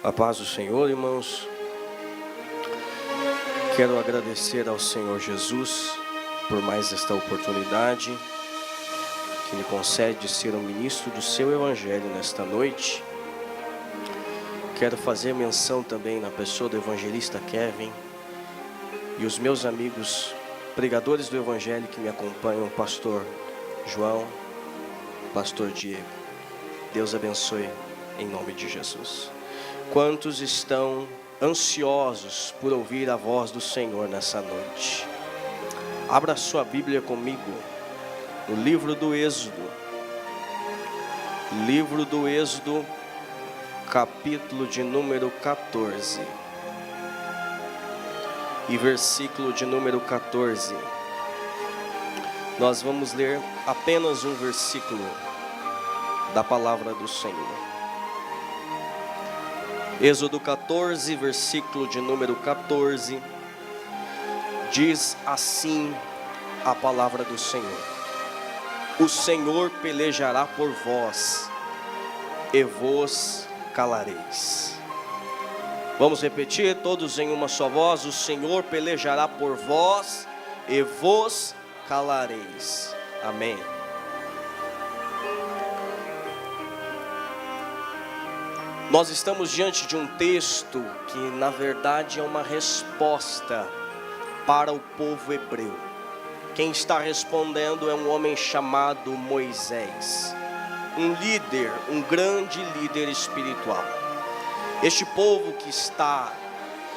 A paz do Senhor, irmãos. Quero agradecer ao Senhor Jesus por mais esta oportunidade que me concede ser um ministro do seu Evangelho nesta noite. Quero fazer menção também na pessoa do evangelista Kevin e os meus amigos pregadores do Evangelho que me acompanham, pastor João, pastor Diego. Deus abençoe em nome de Jesus. Quantos estão ansiosos por ouvir a voz do Senhor nessa noite? Abra sua Bíblia comigo no livro do Êxodo. Livro do Êxodo, capítulo de número 14. E versículo de número 14. Nós vamos ler apenas um versículo da palavra do Senhor. Êxodo 14, versículo de número 14, diz assim a palavra do Senhor: O Senhor pelejará por vós, e vos calareis. Vamos repetir todos em uma só voz: O Senhor pelejará por vós, e vos calareis. Amém. Nós estamos diante de um texto que na verdade é uma resposta para o povo hebreu. Quem está respondendo é um homem chamado Moisés, um líder, um grande líder espiritual. Este povo que está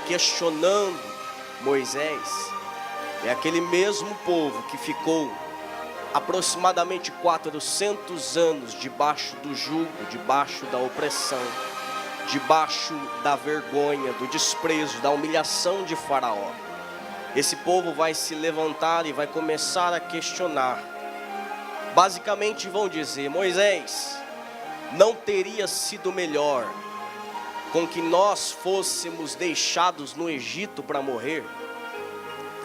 questionando Moisés é aquele mesmo povo que ficou aproximadamente 400 anos debaixo do jugo, debaixo da opressão, debaixo da vergonha, do desprezo, da humilhação de Faraó. Esse povo vai se levantar e vai começar a questionar. Basicamente vão dizer: Moisés, não teria sido melhor com que nós fôssemos deixados no Egito para morrer?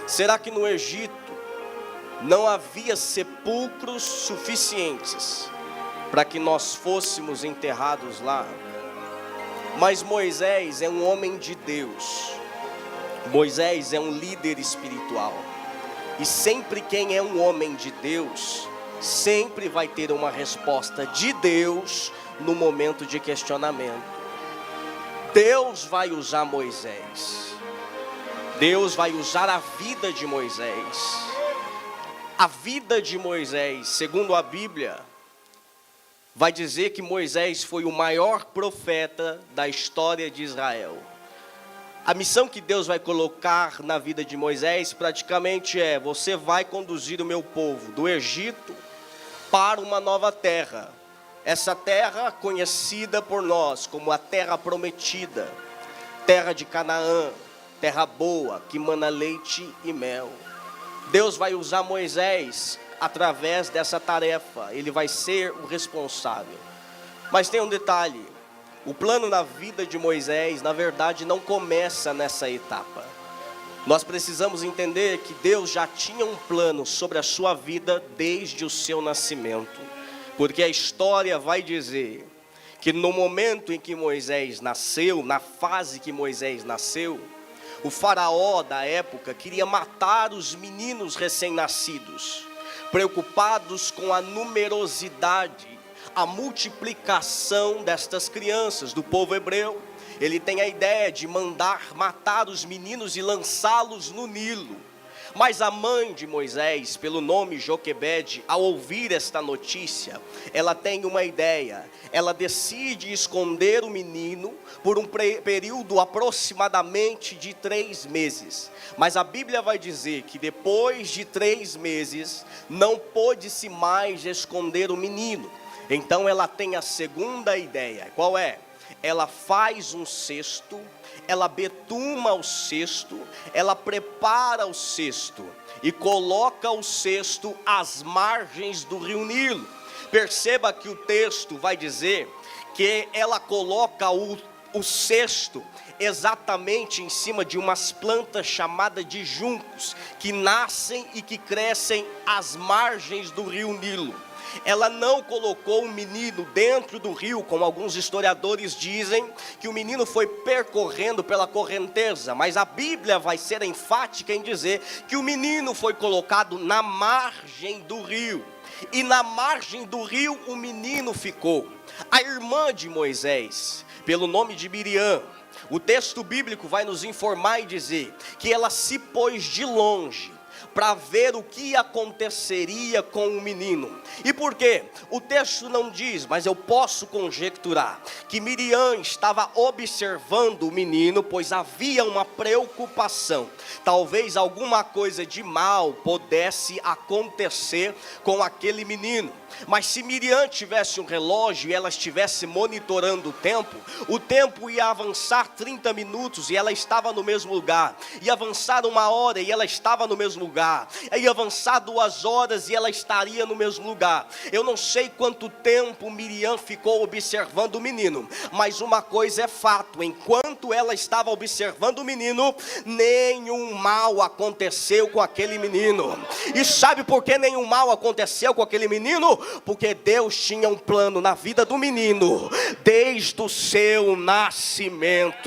Será que no Egito não havia sepulcros suficientes para que nós fôssemos enterrados lá? Mas Moisés é um homem de Deus. Moisés é um líder espiritual. E sempre quem é um homem de Deus, sempre vai ter uma resposta de Deus no momento de questionamento. Deus vai usar Moisés. Deus vai usar a vida de Moisés. A vida de Moisés, segundo a Bíblia, vai dizer que Moisés foi o maior profeta da história de Israel. A missão que Deus vai colocar na vida de Moisés praticamente é: você vai conduzir o meu povo do Egito para uma nova terra. Essa terra conhecida por nós como a terra prometida, terra de Canaã, terra boa, que mana leite e mel. Deus vai usar Moisés através dessa tarefa, ele vai ser o responsável. Mas tem um detalhe: o plano na vida de Moisés, na verdade, não começa nessa etapa. Nós precisamos entender que Deus já tinha um plano sobre a sua vida desde o seu nascimento. Porque a história vai dizer que no momento em que Moisés nasceu, na fase que Moisés nasceu, o faraó da época queria matar os meninos recém-nascidos, preocupados com a numerosidade, a multiplicação destas crianças, do povo hebreu. Ele tem a ideia de mandar matar os meninos e lançá-los no Nilo. Mas a mãe de Moisés, pelo nome Joquebede, ao ouvir esta notícia, ela tem uma ideia. Ela decide esconder o menino por um período aproximadamente de 3 meses. Mas a Bíblia vai dizer que depois de 3 meses, não pôde-se mais esconder o menino. Então ela tem a segunda ideia. Qual é? Ela faz um cesto, ela betuma o cesto, ela prepara o cesto e coloca o cesto às margens do rio Nilo. Perceba que o texto vai dizer que ela coloca o cesto exatamente em cima de umas plantas chamadas de juncos, que nascem e que crescem às margens do rio Nilo. Ela não colocou o menino dentro do rio, como alguns historiadores dizem, que o menino foi percorrendo pela correnteza, mas a Bíblia vai ser enfática em dizer que o menino foi colocado na margem do rio, e na margem do rio o menino ficou. A irmã de Moisés, pelo nome de Miriam, o texto bíblico vai nos informar e dizer que ela se pôs de longe para ver o que aconteceria com o menino. E por quê? O texto não diz, mas eu posso conjecturar que Miriam estava observando o menino, pois havia uma preocupação. Talvez alguma coisa de mal pudesse acontecer com aquele menino. Mas se Miriam tivesse um relógio e ela estivesse monitorando o tempo ia avançar 30 minutos e ela estava no mesmo lugar, ia avançar 1 hora e ela estava no mesmo lugar, ia avançar 2 horas e ela estaria no mesmo lugar. Eu não sei quanto tempo Miriam ficou observando o menino, mas uma coisa é fato: enquanto ela estava observando o menino, nenhum mal aconteceu com aquele menino. E sabe por que nenhum mal aconteceu com aquele menino? Porque Deus tinha um plano na vida do menino desde o seu nascimento.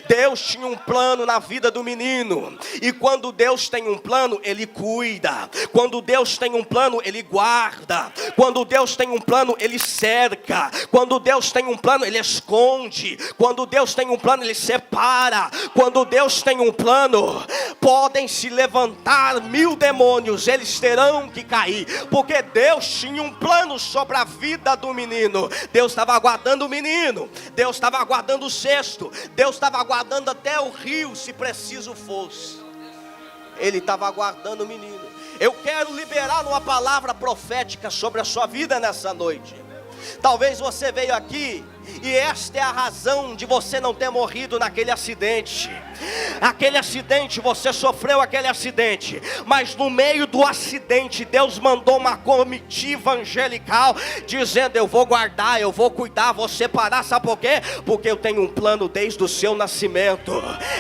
Deus tinha um plano na vida do menino, e quando Deus tem um plano, Ele cuida. Quando Deus tem um plano, Ele guarda. Quando Deus tem um plano, Ele cerca. Quando Deus tem um plano, Ele esconde. Quando Deus tem um plano, Ele separa. Quando Deus tem um plano, podem se levantar 1000 demônios, eles terão que cair, porque Deus tinha um plano sobre a vida do menino. Deus estava aguardando o menino, Deus estava aguardando o cesto, Deus estava aguardando até o rio, se preciso fosse. Ele estava aguardando o menino. Eu quero liberar uma palavra profética sobre a sua vida nessa noite. Talvez você veio aqui e esta é a razão de você não ter morrido naquele acidente. Aquele acidente, você sofreu aquele acidente, mas no meio do acidente Deus mandou uma comitiva angelical dizendo: eu vou guardar, eu vou cuidar, vou separar. Sabe por quê? Porque eu tenho um plano desde o seu nascimento.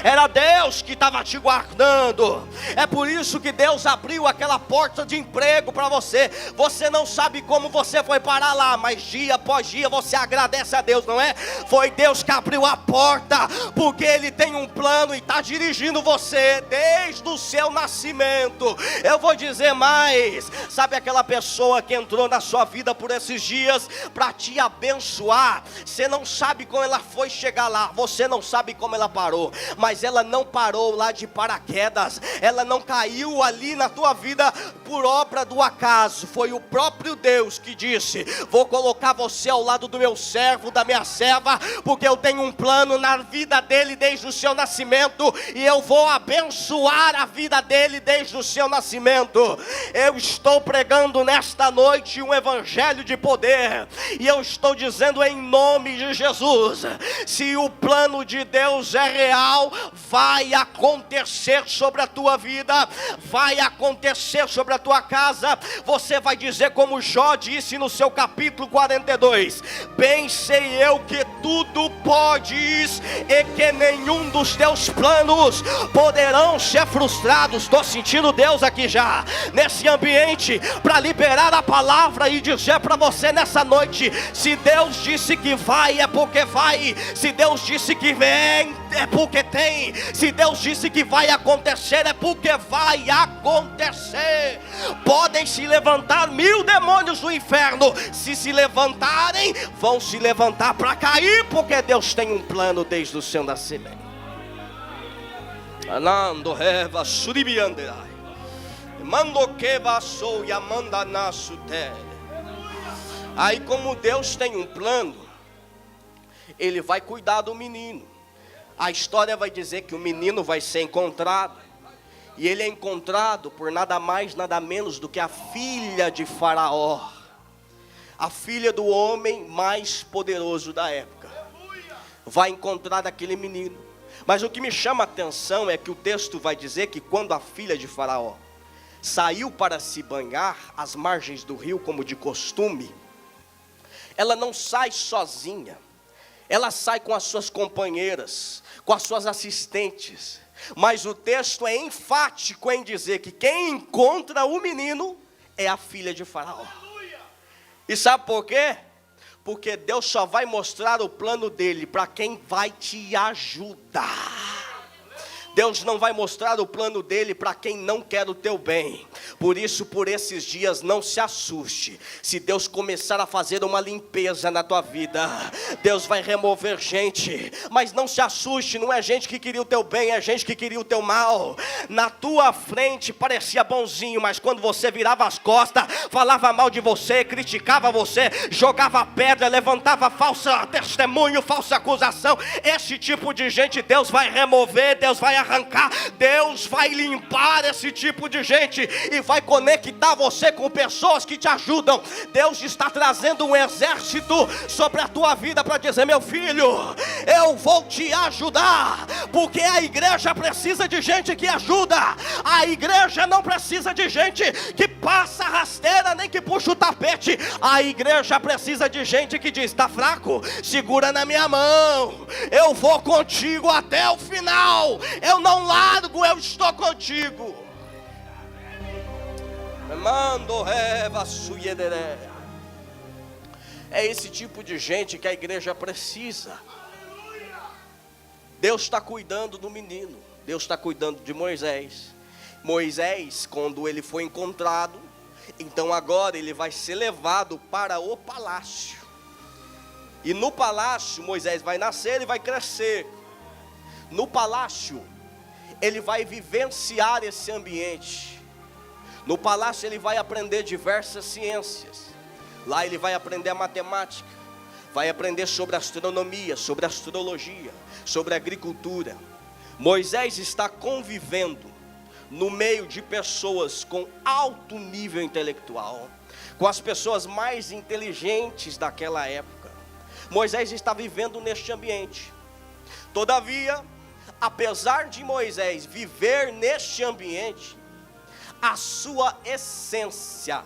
Era Deus que estava te guardando. É por isso que Deus abriu aquela porta de emprego para você. Você não sabe como você foi parar lá, mas dia após dia você agradece a Deus, não é? Foi Deus que abriu a porta, porque Ele tem um plano e está dirigindo você desde o seu nascimento. Eu vou dizer mais: sabe aquela pessoa que entrou na sua vida por esses dias para te abençoar? Você não sabe como ela foi chegar lá, você não sabe como ela parou, mas ela não parou lá de paraquedas, ela não caiu ali na tua vida por obra do acaso. Foi o próprio Deus que disse: vou colocar você ao lado do meu servo, da minha serva, porque eu tenho um plano na vida dele desde o seu nascimento, e eu vou abençoar a vida dele desde o seu nascimento. Eu estou pregando nesta noite um evangelho de poder, e eu estou dizendo em nome de Jesus: se o plano de Deus é real, vai acontecer sobre a tua vida, vai acontecer sobre a tua casa. Você vai dizer como Jó disse no seu capítulo 42: bem sei eu que tudo podes e que nenhum dos teus planos poderão ser frustrados. Estou sentindo Deus aqui já, nesse ambiente, para liberar a palavra e dizer para você nessa noite: se Deus disse que vai, é porque vai. Se Deus disse que vem, é porque tem. Se Deus disse que vai acontecer, é porque vai acontecer. Podem se levantar 1000 demônios do inferno, se levantarem, vão se levantar para cair, porque Deus tem um plano desde o seu nascimento. Anando reva suribianderai, mando que vassou e amanda nasu tele. Aí, como Deus tem um plano, Ele vai cuidar do menino. A história vai dizer que o menino vai ser encontrado, e ele é encontrado por nada mais, nada menos do que a filha de Faraó, a filha do homem mais poderoso da época. Vai encontrar aquele menino. Mas o que me chama a atenção é que o texto vai dizer que quando a filha de Faraó saiu para se banhar às margens do rio, como de costume, ela não sai sozinha. Ela sai com as suas companheiras, com as suas assistentes. Mas o texto é enfático em dizer que quem encontra o menino é a filha de Faraó. E sabe por quê? Porque Deus só vai mostrar o plano dele para quem vai te ajudar. Deus não vai mostrar o plano dele para quem não quer o teu bem. Por isso, por esses dias, não se assuste. Se Deus começar a fazer uma limpeza na tua vida, Deus vai remover gente. Mas não se assuste, não é gente que queria o teu bem, é gente que queria o teu mal. Na tua frente parecia bonzinho, mas quando você virava as costas, falava mal de você, criticava você, jogava pedra, levantava falso testemunho, falsa acusação. Esse tipo de gente Deus vai remover, Deus vai arrancar, Deus vai limpar esse tipo de gente e vai conectar você com pessoas que te ajudam. Deus está trazendo um exército sobre a tua vida para dizer: meu filho, eu vou te ajudar, porque a igreja precisa de gente que ajuda. A igreja não precisa de gente que passa rasteira nem que puxa o tapete. A igreja precisa de gente que diz: está fraco? Segura na minha mão, eu vou contigo até o final, eu não largo, eu estou contigo. É esse tipo de gente que a igreja precisa. Deus está cuidando do menino, Deus está cuidando de Moisés. Moisés, quando ele foi encontrado, então agora ele vai ser levado para o palácio. E no palácio Moisés vai nascer e vai crescer. No palácio ele vai vivenciar esse ambiente. No palácio ele vai aprender diversas ciências. Lá ele vai aprender a matemática, vai aprender sobre astronomia, sobre astrologia, sobre agricultura. Moisés está convivendo no meio de pessoas com alto nível intelectual, com as pessoas mais inteligentes daquela época. Moisés está vivendo neste ambiente. Todavia, apesar de Moisés viver neste ambiente, a sua essência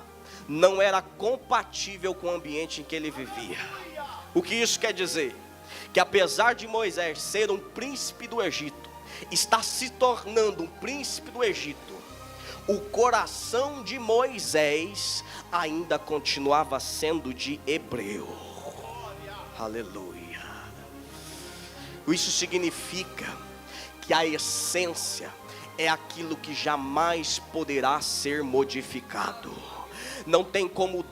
não era compatível com o ambiente em que ele vivia. O que isso quer dizer? Que apesar de Moisés ser um príncipe do Egito, está se tornando um príncipe do Egito, o coração de Moisés ainda continuava sendo de hebreu. Aleluia. Isso significa que a essência é aquilo que jamais poderá ser modificado. Não tem como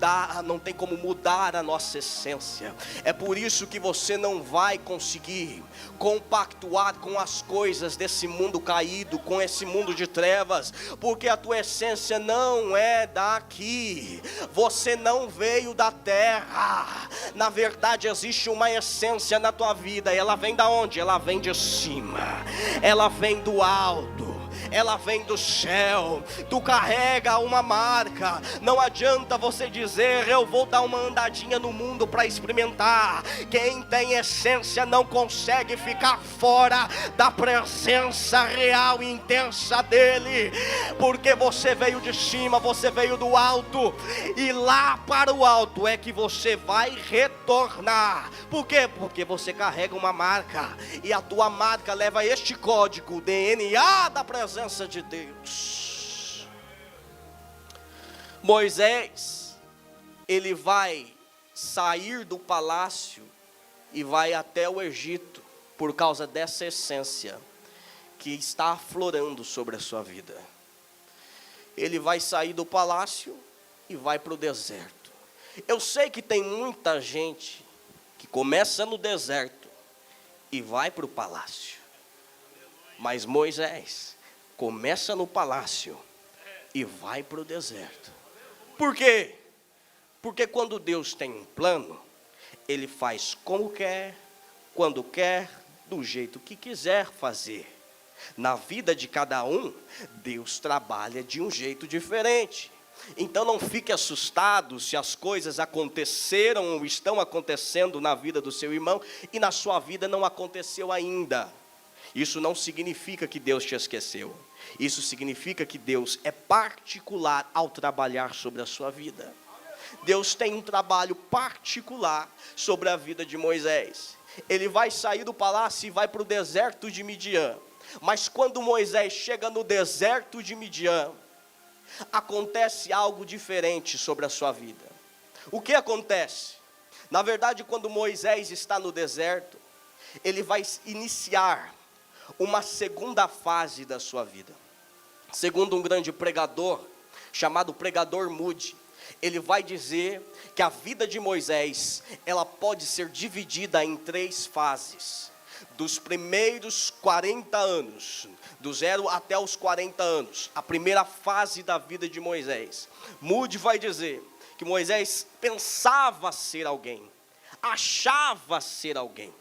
mudar a nossa essência. É por isso que você não vai conseguir compactuar com as coisas desse mundo caído, com esse mundo de trevas, porque a tua essência não é daqui. Você não veio da terra. Na verdade existe uma essência na tua vida, e ela vem da onde? Ela vem de cima, ela vem do alto, ela vem do céu. Tu carrega uma marca. Não adianta você dizer: eu vou dar uma andadinha no mundo para experimentar. Quem tem essência não consegue ficar fora da presença real e intensa dele, porque você veio de cima, você veio do alto, e lá para o alto é que você vai retornar. Por quê? Porque você carrega uma marca, e a tua marca leva este código, o DNA da presença de Deus. Moisés, ele vai sair do palácio e vai até o Egito por causa dessa essência que está aflorando sobre a sua vida. Ele vai sair do palácio e vai para o deserto. Eu sei que tem muita gente que começa no deserto e vai para o palácio, mas Moisés começa no palácio e vai para o deserto. Por quê? Porque quando Deus tem um plano, Ele faz como quer, quando quer, do jeito que quiser fazer. Na vida de cada um, Deus trabalha de um jeito diferente. Então não fique assustado se as coisas aconteceram ou estão acontecendo na vida do seu irmão e na sua vida não aconteceu ainda. Isso não significa que Deus te esqueceu. Isso significa que Deus é particular ao trabalhar sobre a sua vida. Deus tem um trabalho particular sobre a vida de Moisés. ele vai sair do palácio e vai para o deserto de Midian. Mas quando Moisés chega no deserto de Midian, acontece algo diferente sobre a sua vida. O que acontece? Na verdade, quando Moisés está no deserto, ele vai iniciar uma segunda fase da sua vida. Segundo um grande pregador, chamado pregador Moody, ele vai dizer que a vida de Moisés, ela pode ser dividida em 3 fases. Dos primeiros 40 anos, do 0 até os 40 anos, a primeira fase da vida de Moisés. Moody vai dizer que Moisés pensava ser alguém, achava ser alguém,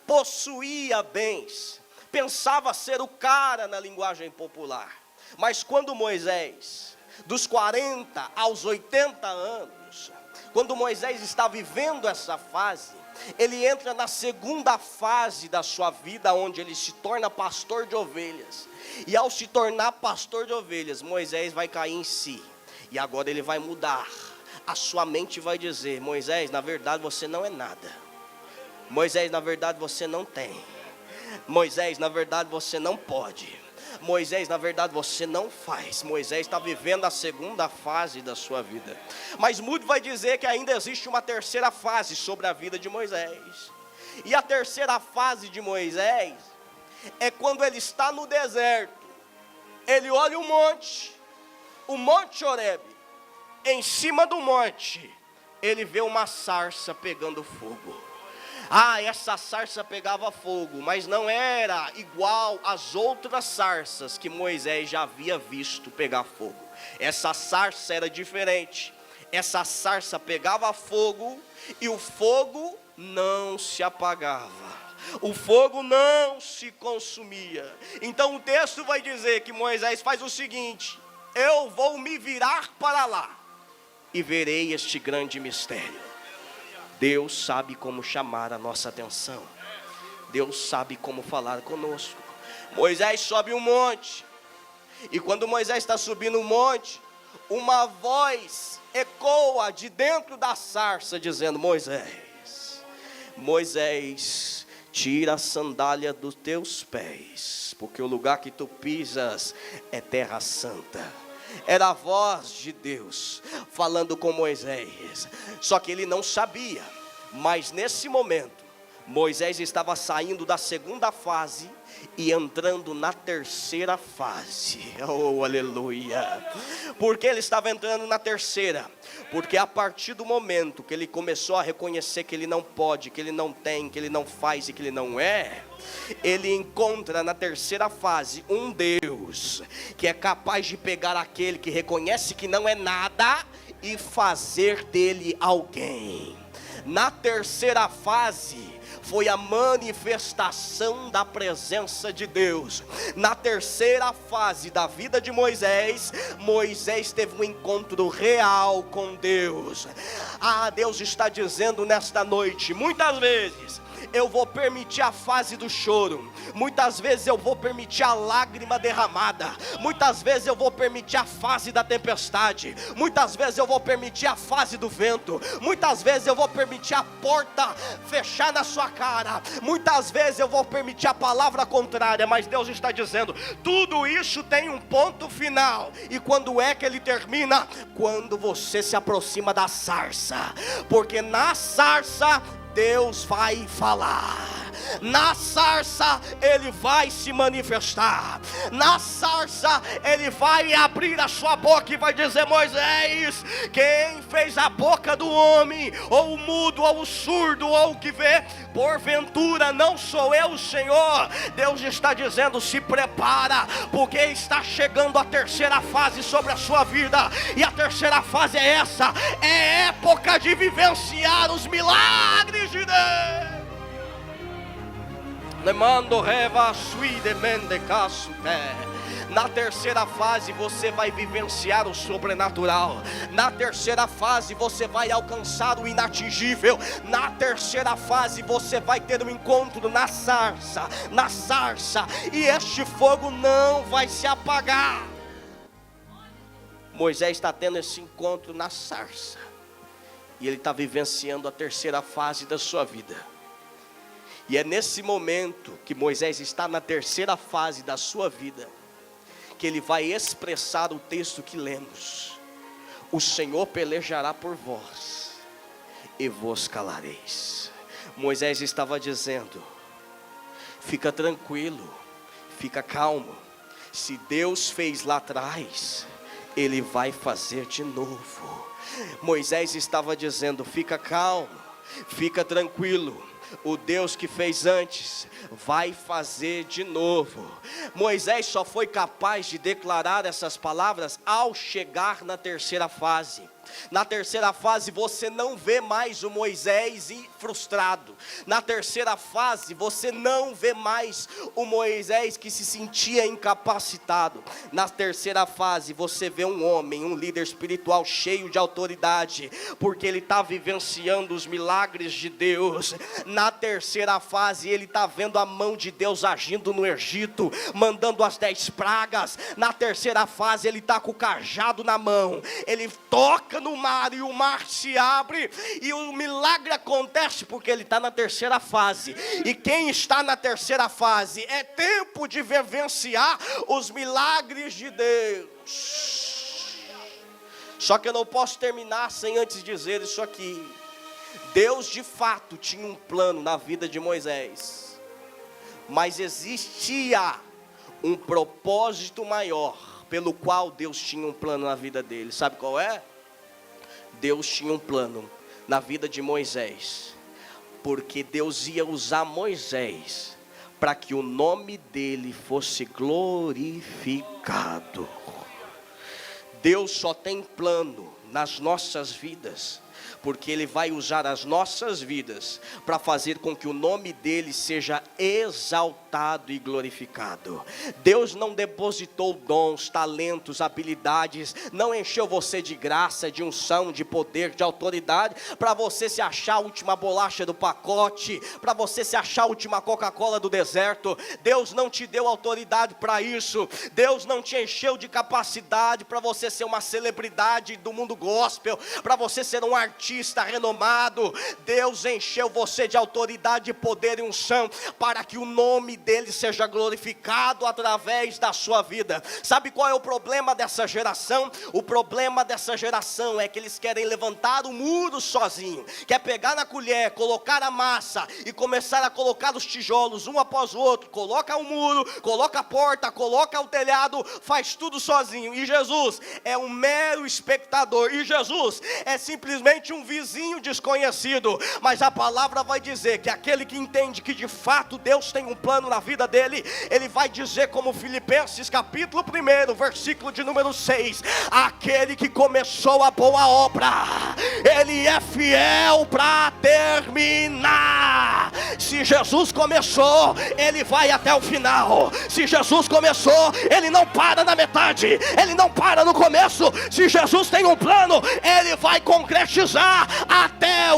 possuía bens, pensava ser o cara na linguagem popular. Mas quando Moisés, dos 40 aos 80 anos, quando Moisés está vivendo essa fase, ele entra na segunda fase da sua vida, onde ele se torna pastor de ovelhas. E ao se tornar pastor de ovelhas, Moisés vai cair em si. E agora ele vai mudar. A sua mente vai dizer: Moisés, na verdade você não é nada. Moisés, na verdade você não tem. Moisés, na verdade você não pode. Moisés, na verdade você não faz. Moisés está vivendo a segunda fase da sua vida. Mas Moody vai dizer que ainda existe uma terceira fase sobre a vida de Moisés. E a terceira fase de Moisés é quando ele está no deserto. Ele olha o monte Horebe. Em cima do monte, ele vê uma sarça pegando fogo. Essa sarça pegava fogo, mas não era igual às outras sarsas que Moisés já havia visto pegar fogo. Essa sarça era diferente. Essa sarça pegava fogo e o fogo não se apagava. O fogo não se consumia. Então o texto vai dizer que Moisés faz o seguinte: eu vou me virar para lá e verei este grande mistério. Deus sabe como chamar a nossa atenção. Deus sabe como falar conosco. Moisés sobe um monte. E quando Moisés está subindo o monte, uma voz ecoa de dentro da sarça, dizendo: Moisés, Moisés, tira a sandália dos teus pés, porque o lugar que tu pisas é terra santa. Era a voz de Deus falando com Moisés. Só que ele não sabia. Mas nesse momento, Moisés estava saindo da segunda fase e entrando na terceira fase. Oh, aleluia! Por que ele estava entrando na terceira? Porque a partir do momento que ele começou a reconhecer que ele não pode, que ele não tem, que ele não faz e que ele não é, ele encontra na terceira fase um Deus que é capaz de pegar aquele que reconhece que não é nada e fazer dele alguém. Na terceira fase foi a manifestação da presença de Deus. Na terceira fase da vida de Moisés, Moisés teve um encontro real com Deus. Deus está dizendo nesta noite: muitas vezes eu vou permitir a fase do choro, muitas vezes eu vou permitir a lágrima derramada, muitas vezes eu vou permitir a fase da tempestade, muitas vezes eu vou permitir a fase do vento, muitas vezes eu vou permitir a porta fechar na sua cara, muitas vezes eu vou permitir a palavra contrária, mas Deus está dizendo: tudo isso tem um ponto final. E quando é que ele termina? Quando você se aproxima da sarça, porque na sarça Deus vai falar. Na sarça Ele vai se manifestar. Na sarça Ele vai abrir a sua boca e vai dizer: Moisés, quem fez a boca do homem, ou o mudo, ou o surdo, ou o que vê? Porventura não sou eu, Senhor? Deus está dizendo: se prepara, porque está chegando a terceira fase sobre a sua vida. E a terceira fase é essa: é época de vivenciar os milagres de Deus. Na terceira fase você vai vivenciar o sobrenatural. Na terceira fase você vai alcançar o inatingível. Na terceira fase você vai ter um encontro na sarça. E este fogo não vai se apagar. Moisés está tendo esse encontro na sarça. E ele está vivenciando a terceira fase da sua vida. E é nesse momento que Moisés está na terceira fase da sua vida, que ele vai expressar o texto que lemos: o Senhor pelejará por vós, e vos calareis. Moisés estava dizendo: fica tranquilo, fica calmo. Se Deus fez lá atrás, Ele vai fazer de novo. Moisés estava dizendo: fica calmo, fica tranquilo. O Deus que fez antes vai fazer de novo. Moisés só foi capaz de declarar essas palavras ao chegar na terceira fase. Na terceira fase você não vê mais o Moisés frustrado. Na terceira fase você não vê mais o Moisés que se sentia incapacitado. Na terceira fase você vê um homem, um líder espiritual cheio de autoridade, porque ele está vivenciando os milagres de Deus. Na terceira fase ele está vendo a mão de Deus agindo no Egito, mandando as 10 pragas. Na terceira fase ele está com o cajado na mão, ele toca no mar e o mar se abre, e o milagre acontece porque ele está na terceira fase. E quem está na terceira fase é tempo de vivenciar os milagres de Deus. Só que eu não posso terminar sem antes dizer isso aqui: Deus de fato tinha um plano na vida de Moisés, mas existia um propósito maior pelo qual Deus tinha um plano na vida dele. Sabe qual é? Deus tinha um plano na vida de Moisés, porque Deus ia usar Moisés para que o nome dele fosse glorificado. Deus só tem plano nas nossas vidas porque Ele vai usar as nossas vidas para fazer com que o nome dEle seja exaltado e glorificado. Deus não depositou dons, talentos, habilidades, não encheu você de graça, de unção, de poder, de autoridade, para você se achar a última bolacha do pacote, para você se achar a última Coca-Cola do deserto. Deus não te deu autoridade para isso. Deus não te encheu de capacidade para você ser uma celebridade do mundo gospel, para você ser um artista renomado. Deus encheu você de autoridade, poder e unção para que o nome dele seja glorificado através da sua vida. Sabe qual é o problema dessa geração? O problema dessa geração é que eles querem levantar o muro sozinho, quer pegar na colher, colocar a massa e começar a colocar os tijolos um após o outro, coloca o muro, coloca a porta, coloca o telhado, faz tudo sozinho. E Jesus é um mero espectador, e Jesus é simplesmente um vizinho desconhecido. Mas a palavra vai dizer que aquele que entende que de fato Deus tem um plano na vida dele, ele vai dizer como Filipenses capítulo 1, versículo de número 6, aquele que começou a boa obra, ele é fiel para terminar. Se Jesus começou, ele vai até o final. Se Jesus começou, ele não para na metade, ele não para no começo. Se Jesus tem um plano, ele vai concretizar até